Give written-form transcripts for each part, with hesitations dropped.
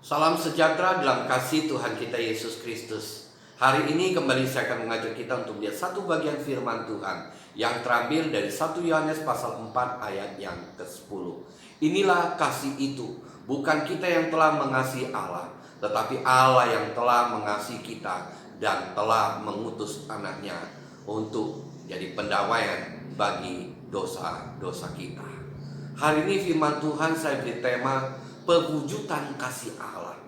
Salam sejahtera dalam kasih Tuhan kita Yesus Kristus. Hari ini kembali saya akan mengajak kita untuk melihat satu bagian firman Tuhan yang terambil dari 1 Yohanes pasal 4 ayat yang ke-10. Inilah kasih itu, bukan kita yang telah mengasihi Allah, tetapi Allah yang telah mengasihi kita dan telah mengutus anaknya untuk jadi pendamaian bagi dosa-dosa kita. Hari ini firman Tuhan saya beri tema perwujudan kasih Allah.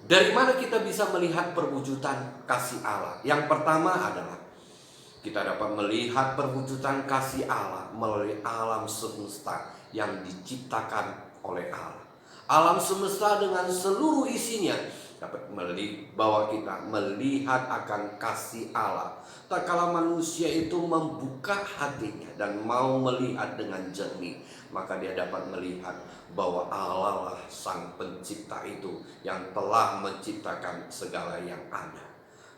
Dari mana kita bisa melihat perwujudan kasih Allah? Yang pertama adalah kita dapat melihat perwujudan kasih Allah melalui alam semesta yang diciptakan oleh Allah. Alam semesta dengan seluruh isinya dapat membawa kita melihat akan kasih Allah. Tak kala manusia itu membuka hatinya dan mau melihat dengan jernih, maka dia dapat melihat bahwa Allah lah sang pencipta itu yang telah menciptakan segala yang ada.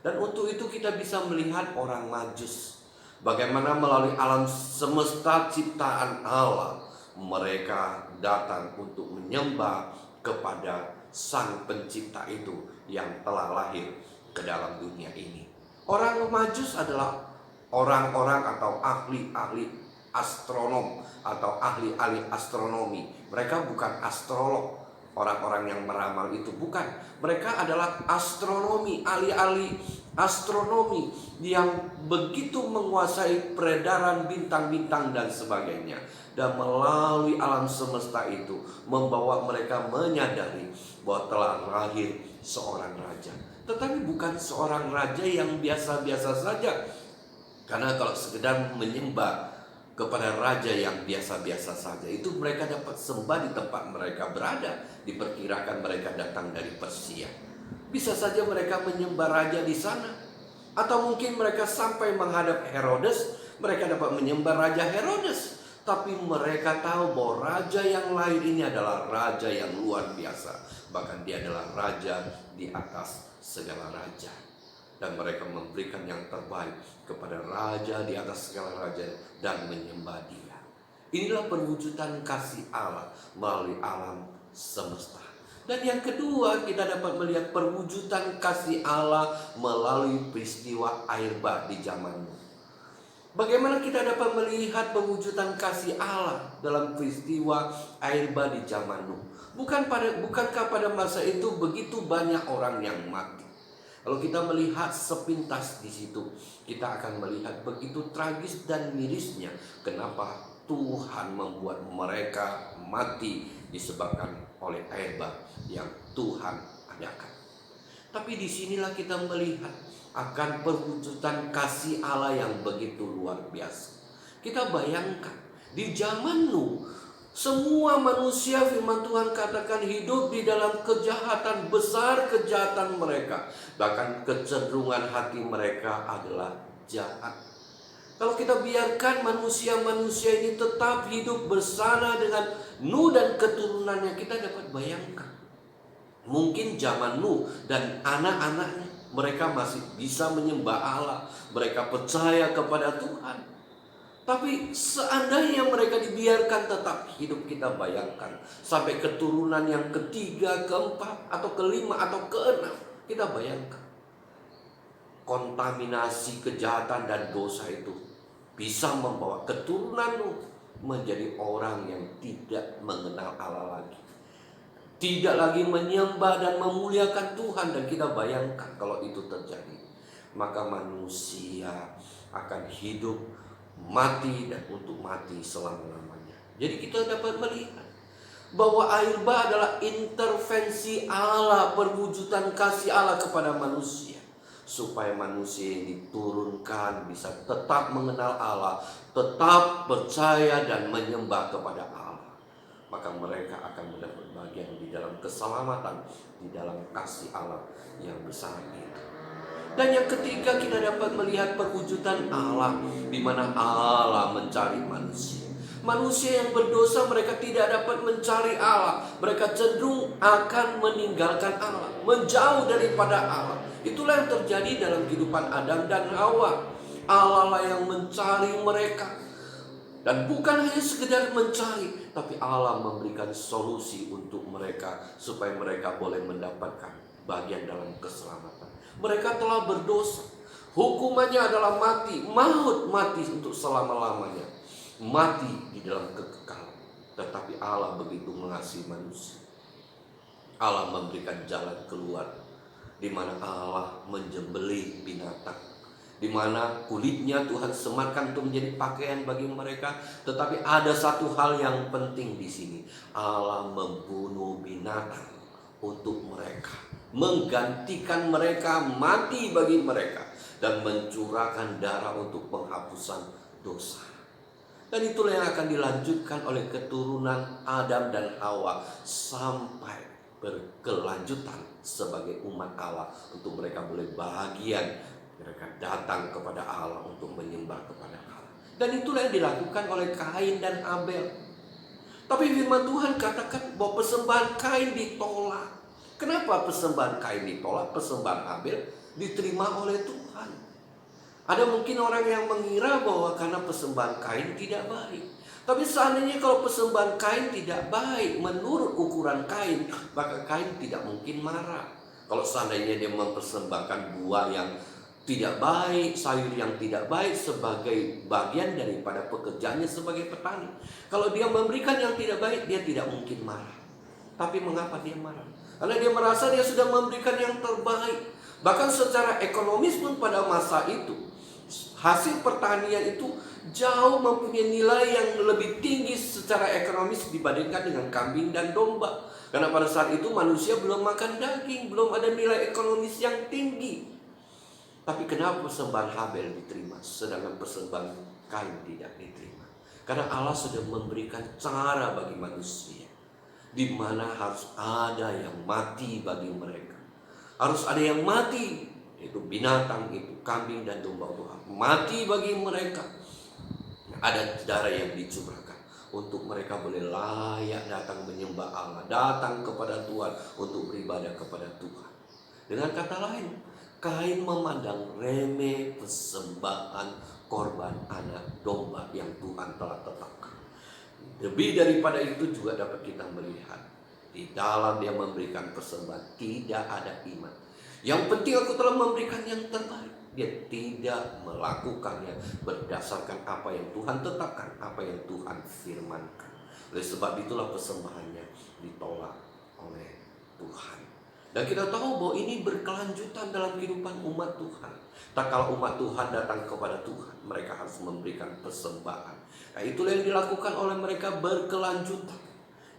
Dan untuk itu kita bisa melihat orang Majus, bagaimana melalui alam semesta ciptaan Allah, mereka datang untuk menyembah kepada sang pencipta itu yang telah lahir ke dalam dunia ini. Orang Majus adalah orang-orang atau ahli-ahli astronom atau ahli-ahli astronomi. Mereka bukan astrolog, orang-orang yang meramal itu bukan. Mereka adalah astronomi, ahli-ahli astronomi yang begitu menguasai peredaran bintang-bintang dan sebagainya. Dan melalui alam semesta itu membawa mereka menyadari bahwa telah lahir seorang raja. Tetapi bukan seorang raja yang biasa-biasa saja. Karena kalau sekedar menyembah kepada raja yang biasa-biasa saja, itu mereka dapat sembah di tempat mereka berada. Diperkirakan mereka datang dari Persia. Bisa saja mereka menyembah raja di sana. Atau mungkin mereka sampai menghadap Herodes, mereka dapat menyembah Raja Herodes. Tapi mereka tahu bahwa raja yang lain ini adalah raja yang luar biasa. Bahkan dia adalah raja di atas segala raja. Dan mereka memberikan yang terbaik kepada raja di atas segala raja dan menyembah dia. Inilah perwujudan kasih Allah melalui alam semesta. Dan yang kedua, kita dapat melihat perwujudan kasih Allah melalui peristiwa air bah di zaman Nuh. Bagaimana kita dapat melihat perwujudan kasih Allah dalam peristiwa air bah di zaman Nuh? Bukankah pada masa itu begitu banyak orang yang mati? Kalau kita melihat sepintas di situ, kita akan melihat begitu tragis dan mirisnya kenapa Tuhan membuat mereka mati disebabkan oleh air bah yang Tuhan adakan. Tapi disinilah kita melihat akan perwujudan kasih Allah yang begitu luar biasa. Kita bayangkan di zaman Nuh, semua manusia firman Tuhan katakan hidup di dalam kejahatan besar, kejahatan mereka. Bahkan kecenderungan hati mereka adalah jahat. Kalau kita biarkan manusia-manusia ini tetap hidup bersama dengan Nuh dan keturunannya, kita dapat bayangkan. Mungkin zaman Nuh dan anak-anaknya, mereka masih bisa menyembah Allah. Mereka percaya kepada Tuhan. Tapi seandainya mereka dibiarkan tetap hidup, kita bayangkan sampai keturunan yang ketiga, keempat, atau kelima, atau keenam. Kita bayangkan kontaminasi kejahatan dan dosa itu bisa membawa keturunan Nuh menjadi orang yang tidak mengenal Allah lagi, tidak lagi menyembah dan memuliakan Tuhan. Dan kita bayangkan kalau itu terjadi, maka manusia akan hidup mati dan untuk mati selama-lamanya. Jadi kita dapat melihat bahwa air bah adalah intervensi Allah, perwujudan kasih Allah kepada manusia, supaya manusia diturunkan bisa tetap mengenal Allah, tetap percaya dan menyembah kepada Allah. Maka mereka akan mendapat bagian di dalam keselamatan, di dalam kasih Allah yang besar itu. Dan yang ketiga, kita dapat melihat perwujudan Allah, di mana Allah mencari manusia. Manusia yang berdosa, mereka tidak dapat mencari Allah. Mereka cenderung akan meninggalkan Allah, menjauh daripada Allah. Itulah yang terjadi dalam kehidupan Adam dan Hawa. Allah lah yang mencari mereka. Dan bukan hanya sekedar mencari, tapi Allah memberikan solusi untuk mereka supaya mereka boleh mendapatkan bagian dalam keselamatan. Mereka telah berdosa. Hukumannya adalah mati, maut, mati untuk selama-lamanya. Mati di dalam kekekalan. Tetapi Allah begitu mengasihi manusia. Allah memberikan jalan keluar, di mana Allah menjembelih binatang, di mana kulitnya Tuhan sematkan untuk menjadi pakaian bagi mereka. Tetapi ada satu hal yang penting di sini. Allah membunuh binatang untuk mereka, menggantikan mereka, mati bagi mereka, dan mencurahkan darah untuk penghapusan dosa. Dan itulah yang akan dilanjutkan oleh keturunan Adam dan Hawa sampai berkelanjutan sebagai umat Allah, untuk mereka boleh bahagian. Mereka datang kepada Allah untuk menyembah kepada Allah. Dan itulah yang dilakukan oleh Kain dan Abel. Tapi firman Tuhan katakan bahwa persembahan Kain ditolak. Kenapa persembahan Kain ditolak? Persembahan Abel diterima oleh Tuhan. Ada mungkin orang yang mengira bahwa karena persembahan Kain tidak baik. Tapi seandainya kalau persembahan Kain tidak baik menurut ukuran Kain, maka Kain tidak mungkin marah. Kalau seandainya dia mempersembahkan buah yang tidak baik, sayur yang tidak baik sebagai bagian daripada pekerjaannya sebagai petani. Kalau dia memberikan yang tidak baik, dia tidak mungkin marah. Tapi mengapa dia marah? Karena dia merasa dia sudah memberikan yang terbaik. Bahkan secara ekonomis pun pada masa itu, hasil pertanian itu jauh mempunyai nilai yang lebih tinggi secara ekonomis dibandingkan dengan kambing dan domba. Karena pada saat itu manusia belum makan daging, belum ada nilai ekonomis yang tinggi. Tapi kenapa persembahan Habel diterima, sedangkan persembahan Kain tidak diterima? Karena Allah sudah memberikan cara bagi manusia, di mana harus ada yang mati bagi mereka. Harus ada yang mati, yaitu binatang itu, kambing dan domba Tuhan. Mati bagi mereka. Ada darah yang dicurahkan untuk mereka boleh layak datang menyembah Allah, datang kepada Tuhan untuk beribadah kepada Tuhan. Dengan kata lain, Kain memandang remeh persembahan korban anak domba yang Tuhan telah tetapkan. Lebih daripada itu juga dapat kita melihat, di dalam dia memberikan persembahan tidak ada iman. Yang penting aku telah memberikan yang terbaik. Dia tidak melakukannya berdasarkan apa yang Tuhan tetapkan, apa yang Tuhan firmankan. Oleh sebab itulah persembahannya ditolak oleh Tuhan. Dan kita tahu bahwa ini berkelanjutan dalam kehidupan umat Tuhan. Tak kalau umat Tuhan datang kepada Tuhan, mereka harus memberikan persembahan. Nah, itulah yang dilakukan oleh mereka berkelanjutan.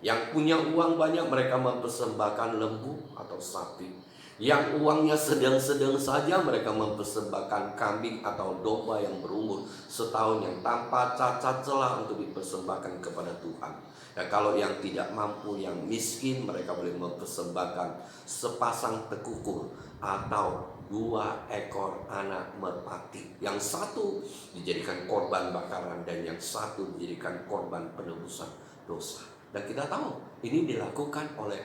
Yang punya uang banyak, mereka mempersembahkan lembu atau sapi. Yang uangnya sedang-sedang saja, mereka mempersembahkan kambing atau domba yang berumur setahun yang tanpa cacat celah untuk dipersembahkan kepada Tuhan. Dan kalau yang tidak mampu, yang miskin, mereka boleh mempersembahkan sepasang tekukur atau 2 ekor anak merpati. Yang satu dijadikan korban bakaran dan yang satu dijadikan korban penebusan dosa. Dan kita tahu ini dilakukan oleh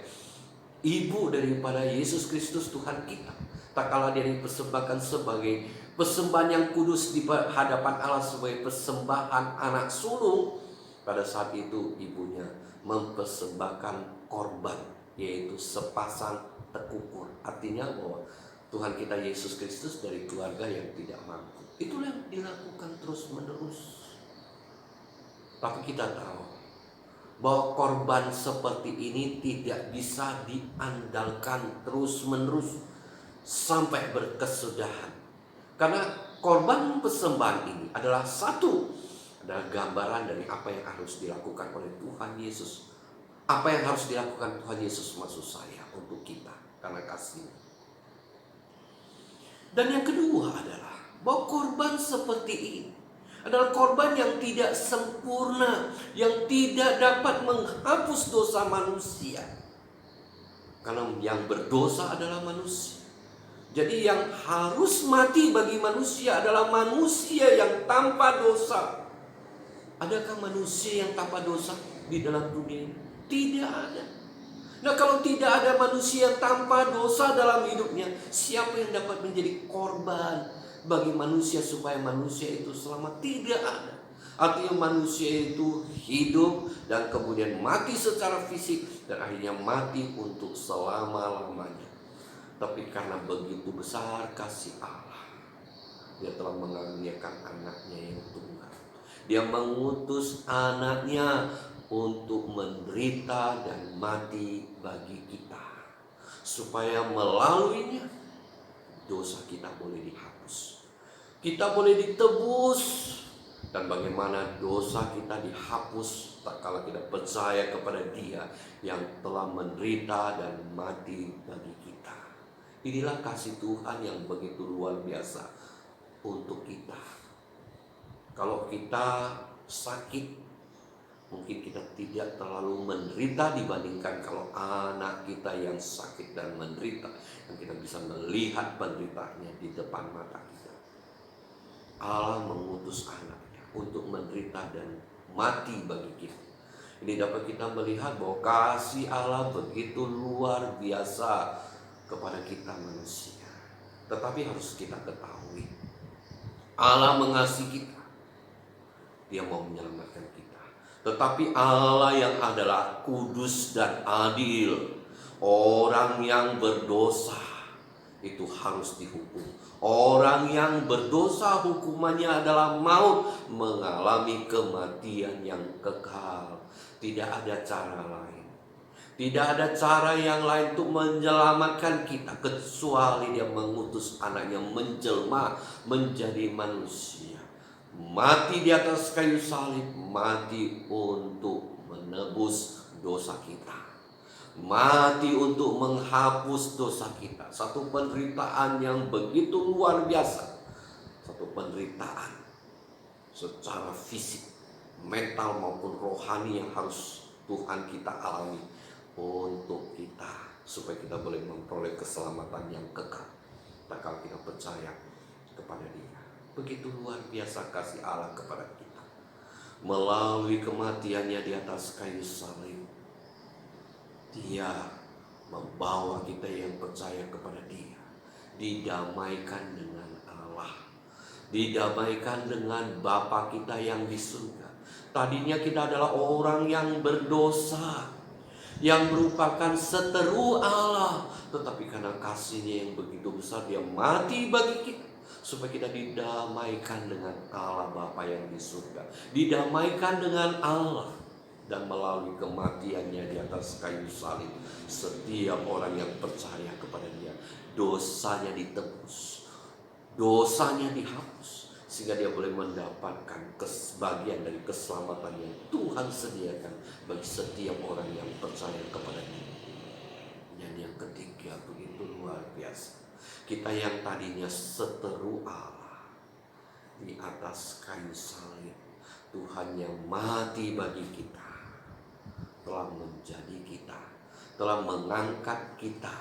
ibu daripada Yesus Kristus Tuhan kita. Tak kala dia dipersembahkan sebagai persembahan yang kudus di hadapan Allah sebagai persembahan anak sulung, pada saat itu ibunya mempersembahkan korban, yaitu sepasang tekukur. Artinya bahwa Tuhan kita Yesus Kristus dari keluarga yang tidak mampu. Itulah yang dilakukan terus menerus. Tapi kita tahu bahwa korban seperti ini tidak bisa diandalkan terus menerus sampai berkesudahan. Karena korban persembahan ini adalah gambaran dari apa yang harus dilakukan oleh Tuhan Yesus. Apa yang harus dilakukan Tuhan Yesus, maksud saya, untuk kita karena kasih. Dan yang kedua adalah bahwa korban seperti ini adalah korban yang tidak sempurna, yang tidak dapat menghapus dosa manusia. Karena yang berdosa adalah manusia. Jadi yang harus mati bagi manusia adalah manusia yang tanpa dosa. Adakah manusia yang tanpa dosa di dalam dunia ini? Tidak ada. Nah, kalau tidak ada manusia yang tanpa dosa dalam hidupnya, siapa yang dapat menjadi korban bagi manusia supaya manusia itu selamat? Tidak ada. Artinya manusia itu hidup dan kemudian mati secara fisik dan akhirnya mati untuk selama-lamanya. Tapi karena begitu besar kasih Allah, Dia telah mengaruniakan anaknya yang tunggal. Dia mengutus anaknya untuk menderita dan mati bagi kita, supaya melaluinya dosa kita boleh dihapus, kita boleh ditebus. Dan bagaimana dosa kita dihapus tak kala kita percaya kepada Dia yang telah menderita dan mati bagi kita. Inilah kasih Tuhan yang begitu luar biasa untuk kita. Kalau kita sakit, mungkin kita tidak terlalu menderita dibandingkan kalau anak kita yang sakit dan menderita, dan kita bisa melihat penderitaannya di depan mata kita. Allah mengutus anaknya untuk menderita dan mati bagi kita. Ini dapat kita melihat bahwa kasih Allah begitu luar biasa kepada kita manusia. Tetapi harus kita ketahui, Allah mengasihi kita, Dia mau menyelamatkan kita. Tetapi Allah yang adalah kudus dan adil, orang yang berdosa itu harus dihukum. Orang yang berdosa hukumannya adalah maut, mengalami kematian yang kekal. Tidak ada cara lain. Tidak ada cara yang lain untuk menyelamatkan kita kecuali Dia mengutus anaknya menjelma menjadi manusia, mati di atas kayu salib, mati untuk menebus dosa kita, mati untuk menghapus dosa kita. Satu penderitaan yang begitu luar biasa. Satu penderitaan secara fisik, mental maupun rohani yang harus Tuhan kita alami untuk kita, supaya kita boleh memperoleh keselamatan yang kekal tak kalau kita percaya kepada Dia. Begitu luar biasa kasih Allah kepada kita. Melalui kematiannya di atas kayu salib, Dia membawa kita yang percaya kepada Dia didamaikan dengan Allah, didamaikan dengan Bapa kita yang di surga. Tadinya kita adalah orang yang berdosa, yang merupakan seteru Allah, tetapi karena kasih-Nya yang begitu besar, Dia mati bagi kita supaya kita didamaikan dengan Allah Bapa yang di surga, didamaikan dengan Allah. Dan melalui kematiannya di atas kayu salib, setiap orang yang percaya kepada Dia, dosanya ditebus, dosanya dihapus, sehingga dia boleh mendapatkan bagian dari keselamatan yang Tuhan sediakan bagi setiap orang yang percaya kepada Dia. Dan yang ketiga, begitu luar biasa, kita yang tadinya seteru Allah, di atas kayu salib Tuhan yang mati bagi kita telah menjadi kita, telah mengangkat kita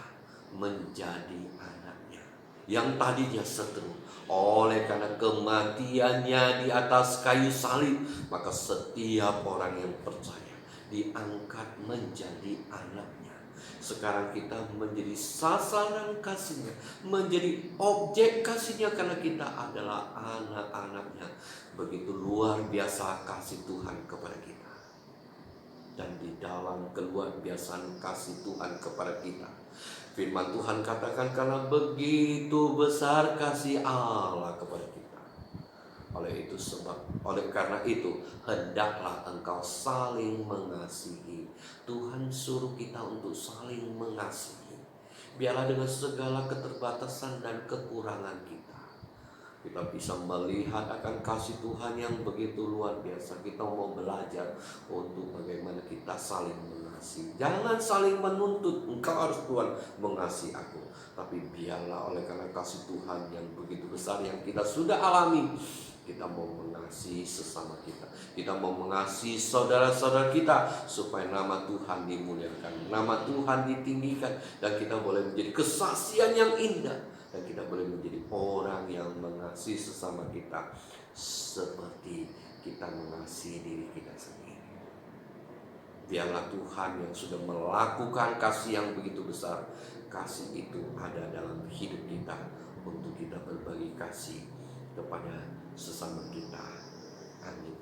menjadi anaknya yang tadinya seteru. Oleh karena kematiannya di atas kayu salib, maka setiap orang yang percaya diangkat menjadi anaknya. Sekarang kita menjadi sasaran kasih-Nya, menjadi objek kasih-Nya, karena kita adalah anak-anaknya. Begitu luar biasa kasih Tuhan kepada kita. Dan di dalam keluar biasaan kasih Tuhan kepada kita, firman Tuhan katakan, karena begitu besar kasih Allah kepada kita, oleh karena itu hendaklah engkau saling mengasihi. Tuhan suruh kita untuk saling mengasihi. Biarlah dengan segala keterbatasan dan kekurangan kita bisa melihat akan kasih Tuhan yang begitu luar biasa. Kita mau belajar untuk bagaimana kita saling mengasihi. Jangan saling menuntut, engkau harus Tuhan mengasihi aku. Tapi biarlah oleh karena kasih Tuhan yang begitu besar yang kita sudah alami, kita mau mengasihi sesama kita. Kita mau mengasihi saudara-saudara kita, supaya nama Tuhan dimuliakan, nama Tuhan ditinggikan, dan kita boleh menjadi kesaksian yang indah. Dan kita boleh menjadi orang yang mengasihi sesama kita seperti kita mengasihi diri kita sendiri. Biarlah Tuhan yang sudah melakukan kasih yang begitu besar, kasih itu ada dalam hidup kita untuk kita berbagi kasih kepada sesama kita. Amin.